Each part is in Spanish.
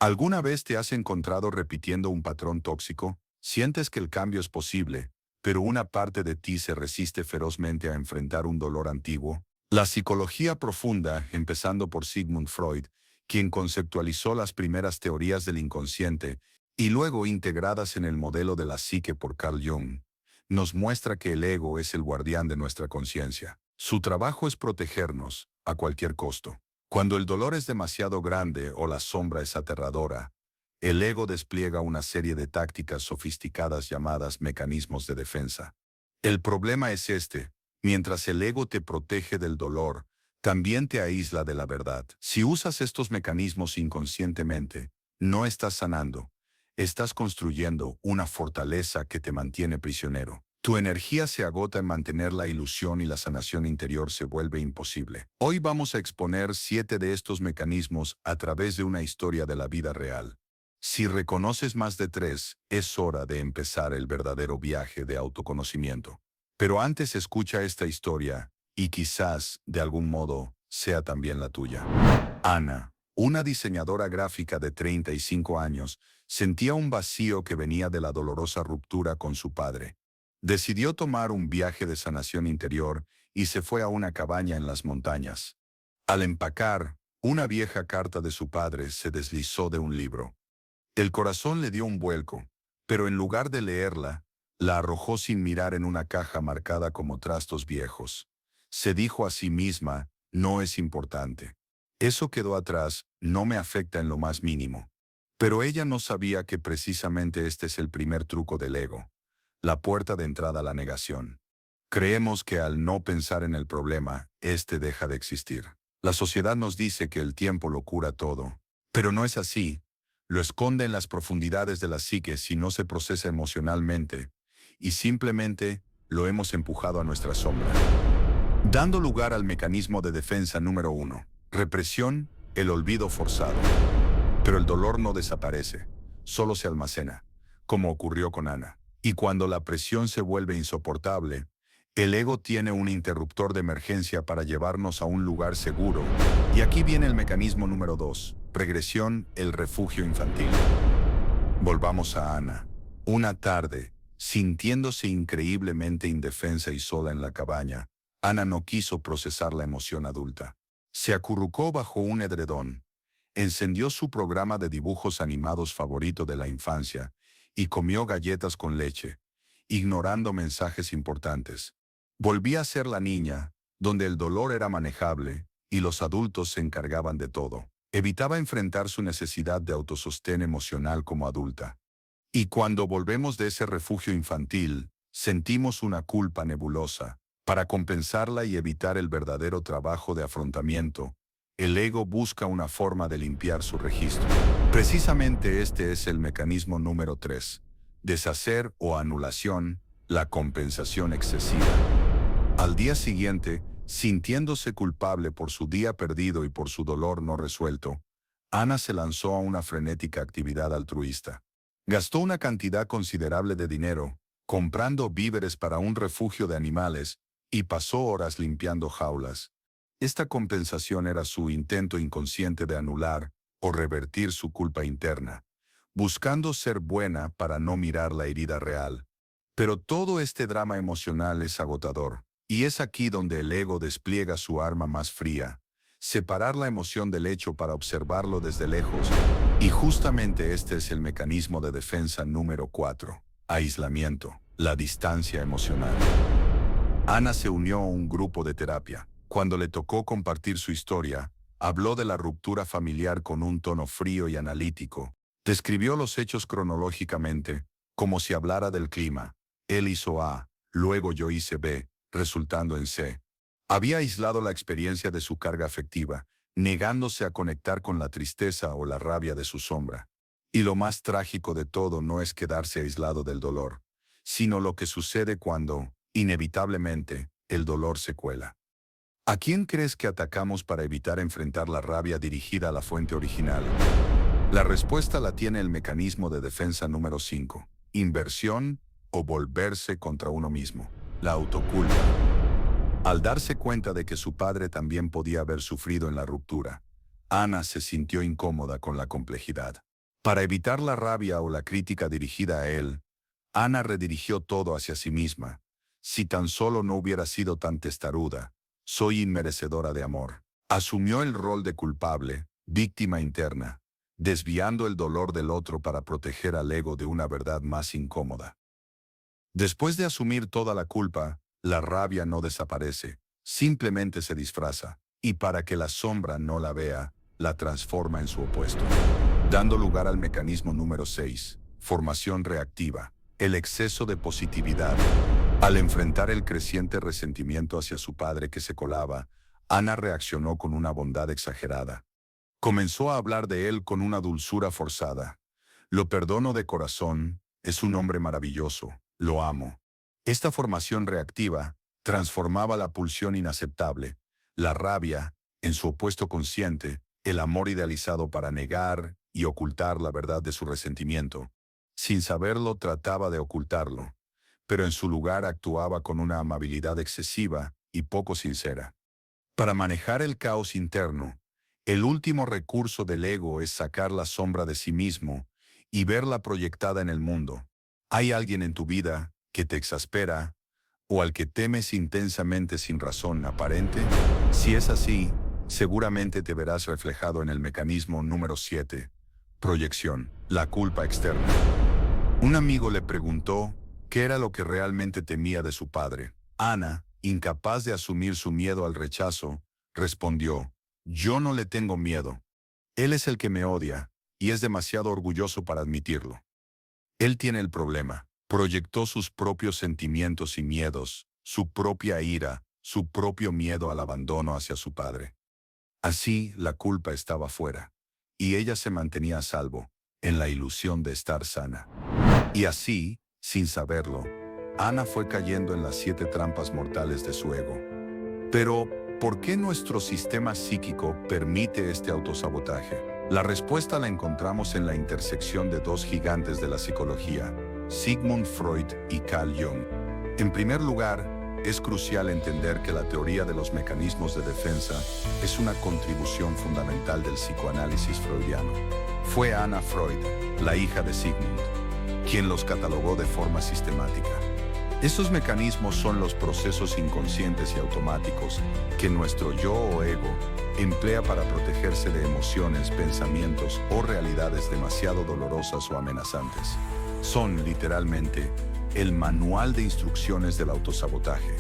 ¿Alguna vez te has encontrado repitiendo un patrón tóxico? Sientes que el cambio es posible, pero una parte de ti se resiste ferozmente a enfrentar un dolor antiguo. La psicología profunda, empezando por Sigmund Freud, quien conceptualizó las primeras teorías del inconsciente y luego integradas en el modelo de la psique por Carl Jung, nos muestra que el ego es el guardián de nuestra conciencia. Su trabajo es protegernos, a cualquier costo. Cuando el dolor es demasiado grande o la sombra es aterradora, el ego despliega una serie de tácticas sofisticadas llamadas mecanismos de defensa. El problema es este: mientras el ego te protege del dolor, también te aísla de la verdad. Si usas estos mecanismos inconscientemente, no estás sanando, estás construyendo una fortaleza que te mantiene prisionero. Tu energía se agota en mantener la ilusión y la sanación interior se vuelve imposible. Hoy vamos a exponer 7 de estos mecanismos a través de una historia de la vida real. Si reconoces más de 3, es hora de empezar el verdadero viaje de autoconocimiento. Pero antes escucha esta historia, y quizás, de algún modo, sea también la tuya. Ana, una diseñadora gráfica de 35 años, sentía un vacío que venía de la dolorosa ruptura con su padre. Decidió tomar un viaje de sanación interior y se fue a una cabaña en las montañas. Al empacar, una vieja carta de su padre se deslizó de un libro. El corazón le dio un vuelco, pero en lugar de leerla, la arrojó sin mirar en una caja marcada como trastos viejos. Se dijo a sí misma: no es importante. Eso quedó atrás, no me afecta en lo más mínimo. Pero ella no sabía que precisamente este es el primer truco del ego, la puerta de entrada a la negación. Creemos que al no pensar en el problema, este deja de existir. La sociedad nos dice que el tiempo lo cura todo, pero no es así. Lo esconde en las profundidades de la psique si no se procesa emocionalmente, y simplemente lo hemos empujado a nuestra sombra. Dando lugar al mecanismo de defensa número 1, represión, el olvido forzado. Pero el dolor no desaparece, solo se almacena, como ocurrió con Ana. Y cuando la presión se vuelve insoportable, el ego tiene un interruptor de emergencia para llevarnos a un lugar seguro. Y aquí viene el mecanismo número 2, regresión, el refugio infantil. Volvamos a Ana. Una tarde, sintiéndose increíblemente indefensa y sola en la cabaña, Ana no quiso procesar la emoción adulta. Se acurrucó bajo un edredón, encendió su programa de dibujos animados favorito de la infancia y comió galletas con leche, ignorando mensajes importantes. Volvía a ser la niña, donde el dolor era manejable y los adultos se encargaban de todo. Evitaba enfrentar su necesidad de autosostén emocional como adulta. Y cuando volvemos de ese refugio infantil, sentimos una culpa nebulosa. Para compensarla y evitar el verdadero trabajo de afrontamiento, el ego busca una forma de limpiar su registro. Precisamente este es el mecanismo número 3, deshacer o anulación, la compensación excesiva. Al día siguiente, sintiéndose culpable por su día perdido y por su dolor no resuelto, Ana se lanzó a una frenética actividad altruista. Gastó una cantidad considerable de dinero, comprando víveres para un refugio de animales, y pasó horas limpiando jaulas. Esta compensación era su intento inconsciente de anular o revertir su culpa interna, buscando ser buena para no mirar la herida real. Pero todo este drama emocional es agotador, y es aquí donde el ego despliega su arma más fría: separar la emoción del hecho para observarlo desde lejos. Y justamente este es el mecanismo de defensa número 4, aislamiento, la distancia emocional. Ana se unió a un grupo de terapia. Cuando le tocó compartir su historia, habló de la ruptura familiar con un tono frío y analítico. Describió los hechos cronológicamente, como si hablara del clima. Él hizo A, luego yo hice B, resultando en C. Había aislado la experiencia de su carga afectiva, negándose a conectar con la tristeza o la rabia de su sombra. Y lo más trágico de todo no es quedarse aislado del dolor, sino lo que sucede cuando, inevitablemente, el dolor se cuela. ¿A quién crees que atacamos para evitar enfrentar la rabia dirigida a la fuente original? La respuesta la tiene el mecanismo de defensa número 5, inversión o volverse contra uno mismo, la autoculpa. Al darse cuenta de que su padre también podía haber sufrido en la ruptura, Ana se sintió incómoda con la complejidad. Para evitar la rabia o la crítica dirigida a él, Ana redirigió todo hacia sí misma. Si tan solo no hubiera sido tan testaruda, soy inmerecedora de amor. Asumió el rol de culpable, víctima interna, desviando el dolor del otro para proteger al ego de una verdad más incómoda. Después de asumir toda la culpa, la rabia no desaparece, simplemente se disfraza, y para que la sombra no la vea, la transforma en su opuesto, dando lugar al mecanismo número 6, formación reactiva, el exceso de positividad. Al enfrentar el creciente resentimiento hacia su padre que se colaba, Ana reaccionó con una bondad exagerada. Comenzó a hablar de él con una dulzura forzada. Lo perdono de corazón, es un hombre maravilloso, lo amo. Esta formación reactiva transformaba la pulsión inaceptable, la rabia, en su opuesto consciente, el amor idealizado para negar y ocultar la verdad de su resentimiento. Sin saberlo, trataba de ocultarlo, pero en su lugar actuaba con una amabilidad excesiva y poco sincera. Para manejar el caos interno, el último recurso del ego es sacar la sombra de sí mismo y verla proyectada en el mundo. ¿Hay alguien en tu vida que te exaspera o al que temes intensamente sin razón aparente? Si es así, seguramente te verás reflejado en el mecanismo número 7, proyección, la culpa externa. Un amigo le preguntó qué era lo que realmente temía de su padre. Ana, incapaz de asumir su miedo al rechazo, respondió: yo no le tengo miedo. Él es el que me odia, y es demasiado orgulloso para admitirlo. Él tiene el problema. Proyectó sus propios sentimientos y miedos, su propia ira, su propio miedo al abandono hacia su padre. Así, la culpa estaba fuera, y ella se mantenía a salvo, en la ilusión de estar sana. Y así, sin saberlo, Ana fue cayendo en las 7 trampas mortales de su ego. Pero, ¿por qué nuestro sistema psíquico permite este autosabotaje? La respuesta la encontramos en la intersección de 2 gigantes de la psicología, Sigmund Freud y Carl Jung. En primer lugar, es crucial entender que la teoría de los mecanismos de defensa es una contribución fundamental del psicoanálisis freudiano. Fue Anna Freud, la hija de Sigmund, quien los catalogó de forma sistemática. Estos mecanismos son los procesos inconscientes y automáticos que nuestro yo o ego emplea para protegerse de emociones, pensamientos o realidades demasiado dolorosas o amenazantes. Son, literalmente, el manual de instrucciones del autosabotaje.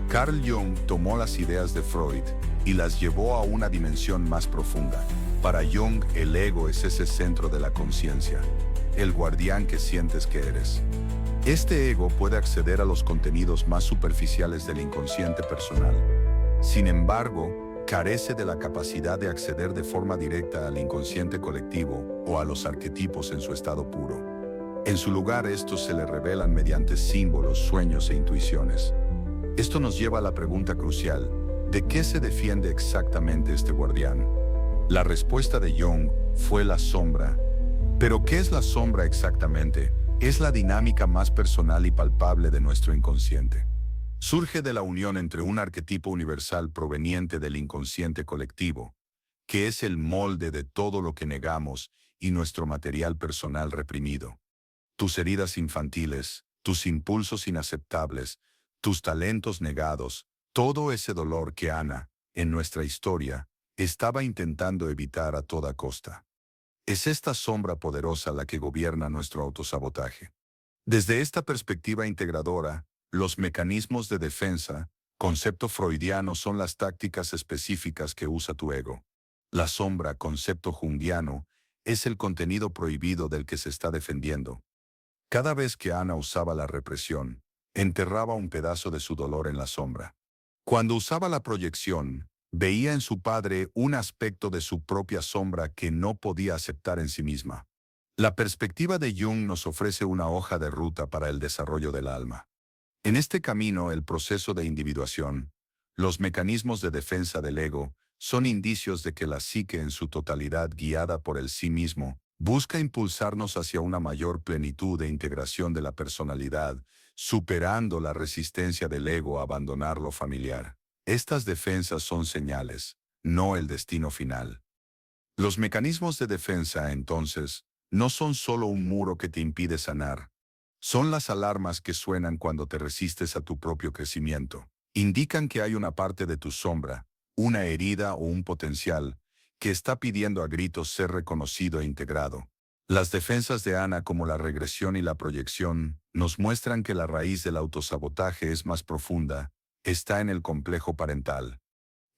Carl Jung tomó las ideas de Freud y las llevó a una dimensión más profunda. Para Jung, el ego es ese centro de la conciencia, el guardián que sientes que eres. Este ego puede acceder a los contenidos más superficiales del inconsciente personal. Sin embargo, carece de la capacidad de acceder de forma directa al inconsciente colectivo o a los arquetipos en su estado puro. En su lugar, estos se le revelan mediante símbolos, sueños e intuiciones. Esto nos lleva a la pregunta crucial: ¿de qué se defiende exactamente este guardián? La respuesta de Jung fue la sombra. ¿Pero qué es la sombra exactamente? Es la dinámica más personal y palpable de nuestro inconsciente. Surge de la unión entre un arquetipo universal proveniente del inconsciente colectivo, que es el molde de todo lo que negamos, y nuestro material personal reprimido. Tus heridas infantiles, tus impulsos inaceptables, tus talentos negados, todo ese dolor que Ana, en nuestra historia, estaba intentando evitar a toda costa. Es esta sombra poderosa la que gobierna nuestro autosabotaje. Desde esta perspectiva integradora, los mecanismos de defensa, concepto freudiano, son las tácticas específicas que usa tu ego. La sombra, concepto junguiano, es el contenido prohibido del que se está defendiendo. Cada vez que Ana usaba la represión, enterraba un pedazo de su dolor en la sombra. Cuando usaba la proyección, veía en su padre un aspecto de su propia sombra que no podía aceptar en sí misma. La perspectiva de Jung nos ofrece una hoja de ruta para el desarrollo del alma. En este camino, el proceso de individuación, los mecanismos de defensa del ego, son indicios de que la psique en su totalidad, guiada por el sí mismo, busca impulsarnos hacia una mayor plenitud e integración de la personalidad, superando la resistencia del ego a abandonar lo familiar. Estas defensas son señales, no el destino final. Los mecanismos de defensa, entonces, no son solo un muro que te impide sanar. Son las alarmas que suenan cuando te resistes a tu propio crecimiento. Indican que hay una parte de tu sombra, una herida o un potencial, que está pidiendo a gritos ser reconocido e integrado. Las defensas de Ana, como la regresión y la proyección, nos muestran que la raíz del autosabotaje es más profunda, está en el complejo parental.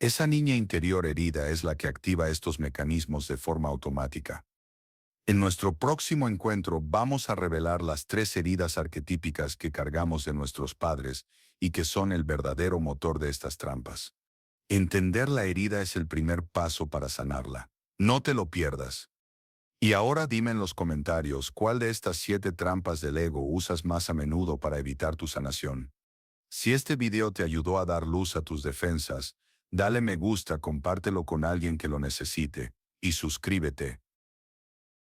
Esa niña interior herida es la que activa estos mecanismos de forma automática. En nuestro próximo encuentro vamos a revelar las 3 heridas arquetípicas que cargamos de nuestros padres y que son el verdadero motor de estas trampas. Entender la herida es el primer paso para sanarla. No te lo pierdas. Y ahora dime en los comentarios cuál de estas 7 trampas del ego usas más a menudo para evitar tu sanación. Si este video te ayudó a dar luz a tus defensas, dale me gusta, compártelo con alguien que lo necesite, y suscríbete.